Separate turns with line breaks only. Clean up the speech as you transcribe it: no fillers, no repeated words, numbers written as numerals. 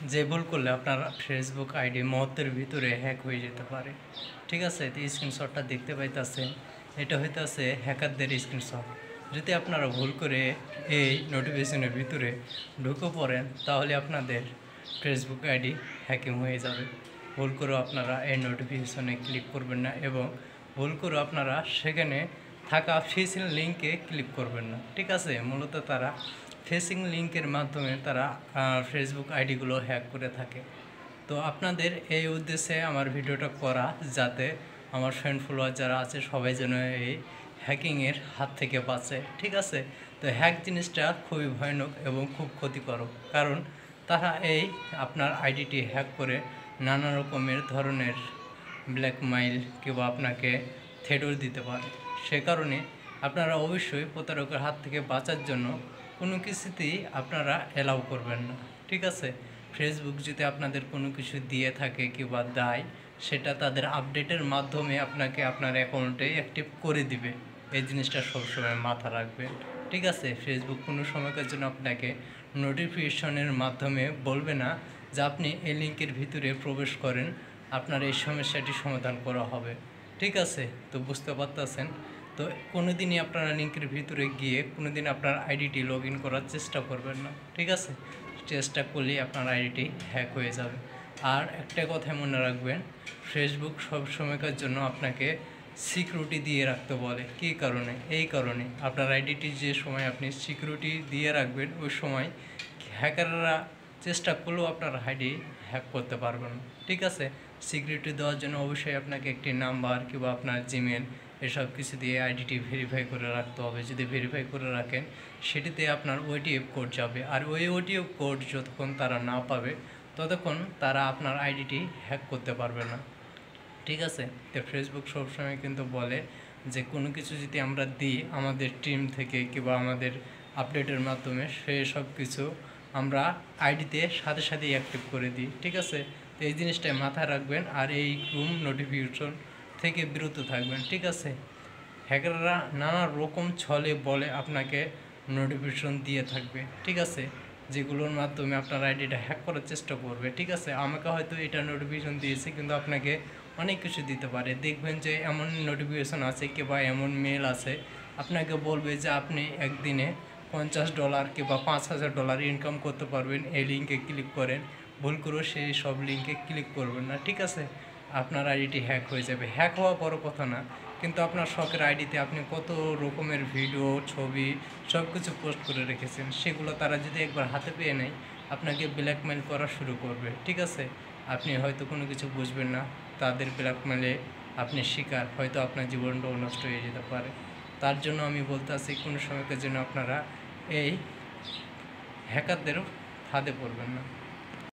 যে ভুল করলে আপনার ফেসবুক আইডি মুহূর্তের ভিতরে হ্যাক হয়ে যেতে পারে। ঠিক আছে, তো স্ক্রিনশটটা দেখতে পাইতেছেন, এটা হইতেছে হ্যাকারদের স্ক্রিনশট। যদি আপনারা ভুল করে এই নোটিফিকেশনের ভিতরে ঢুকে পড়েন তাহলে আপনাদের ফেসবুক আইডি হ্যাকিং হয়ে যাবে। ভুল করে আপনারা এই নোটিফিকেশনে ক্লিক করবেন না এবং ভুল করে আপনারা সেখানে থাকা ফিশিং লিঙ্কে ক্লিক করবেন না। ঠিক আছে, মূলত তারা ফিশিং লিঙ্কের মাধ্যমে তারা ফেসবুক আইডিগুলো হ্যাক করে থাকে। তো আপনাদের এই উদ্দেশ্যে আমার ভিডিওটা করা, যাতে আমার ফ্রেন্ড ফলোয়ার যারা আছে সবাই যেন এই হ্যাকিংয়ের হাত থেকে বাঁচে। ঠিক আছে, তো হ্যাক জিনিসটা খুবই ভয়ানক এবং খুব ক্ষতিকারক, কারণ তারা এই আপনার আইডিটি হ্যাক করে নানা রকমের ধরনের ব্ল্যাকমেইল কিংবা আপনাকে থ্রেটও দিতে পারে। সে কারণে আপনারা অবশ্যই প্রতারকের হাত থেকে বাঁচার জন্য কোনো কিছুতেই আপনারা অ্যালাউ করবেন না। ঠিক আছে, ফেসবুক যদি আপনাদের কোনো কিছু দিয়ে থাকে কিংবা দেয়, সেটা তাদের আপডেটের মাধ্যমে আপনাকে আপনার অ্যাকাউন্টে অ্যাক্টিভ করে দিবে। এই জিনিসটা সবসময় মাথা রাখবেন। ঠিক আছে, ফেসবুক কোনো সময়কার জন্য আপনাকে নোটিফিকেশনের মাধ্যমে বলবে না যে আপনি এই লিঙ্কের ভিতরে প্রবেশ করেন, আপনার এই সমস্যাটি সমাধান করা হবে। ঠিক আছে, তো বুঝতে পারতেছেন। তো কোনো দিনই আপনারা লিঙ্কের ভিতরে গিয়ে কোনো দিন আপনার আইডিটি লগ ইন করার চেষ্টা করবেন না। ঠিক আছে, চেষ্টা করলেই আপনার আইডিটি হ্যাক হয়ে যাবে। আর একটা কথা মনে রাখবেন, ফেসবুক সব সময়কার জন্য আপনাকে সিকিউরিটি দিয়ে রাখতে বলে। কী কারণে? এই কারণে আপনার আইডিটি যে সময় আপনি সিকিউরিটি দিয়ে রাখবেন, ওই সময় হ্যাকাররা চেষ্টা করলেও আপনার আইডি হ্যাক করতে পারবেন না। ঠিক আছে, সিকিউরিটি দেওয়ার জন্য অবশ্যই আপনাকে একটি নাম্বার কিংবা আপনার জিমেল এসব কিছু দিয়ে আইডিটি ভেরিফাই করে রাখতে হবে। যদি ভেরিফাই করে রাখেন, সেটিতে আপনার ওটিপি কোড যাবে, আর ওই ওটিপি কোড যতক্ষণ তারা না পাবে ততক্ষণ তারা আপনার আইডিটি হ্যাক করতে পারবে না। ঠিক আছে, তো ফেসবুক সবসময় কিন্তু বলে যে কোনো কিছু যদি আমরা দিই আমাদের টিম থেকে কিংবা আমাদের আপডেটের মাধ্যমে, সেই সব কিছু আমরা আইডিতে সাথে সাথেই অ্যাক্টিভ করে দিই। ঠিক আছে, তো এই জিনিসটাই মাথায় রাখবেন আর এই রুম নোটিফিকেশন থেকে বিরত থাকবেন। ঠিক আছে, হ্যাকাররা নানা রকম ছলে বলে আপনাকে নোটিফিকেশন দিয়ে থাকবে। ঠিক আছে, যেগুলোর মাধ্যমে আপনার আইডিটা হ্যাক করার চেষ্টা করবে। ঠিক আছে, আমাকে হয়তো এটা নোটিফিকেশন দিয়েছে, কিন্তু আপনাকে অনেক কিছু দিতে পারে। দেখবেন যে এমন নোটিফিকেশন আছে কিংবা এমন মেল আছে, আপনাকে বলবে যে আপনি একদিনে $50 কিংবা $5000 ইনকাম করতে পারবেন, এই লিঙ্কে ক্লিক করেন। ভুল করে সেই সব লিঙ্কে ক্লিক করবেন না। ঠিক আছে, আপনার আইডিটি হ্যাক হয়ে যাবে। হ্যাক হওয়া বড় কথা না, কিন্তু আপনার শখের আইডিতে আপনি কত রকমের ভিডিও, ছবি সব কিছু পোস্ট করে রেখেছেন, সেগুলো তারা যদি একবার হাতে পেয়ে নেয়, আপনাকে ব্ল্যাকমেল করা শুরু করবে। ঠিক আছে, আপনি হয়তো কোনো কিছু বুঝবেন না, তাদের ব্ল্যাকমেলে আপনি শিকার, হয়তো আপনার জীবনটাও নষ্ট হয়ে যেতে পারে। তার জন্য আমি বলতে আছি, কোনো সময়কার জন্য আপনারা এই হ্যাকারদেরও ফাঁদে পড়বেন না।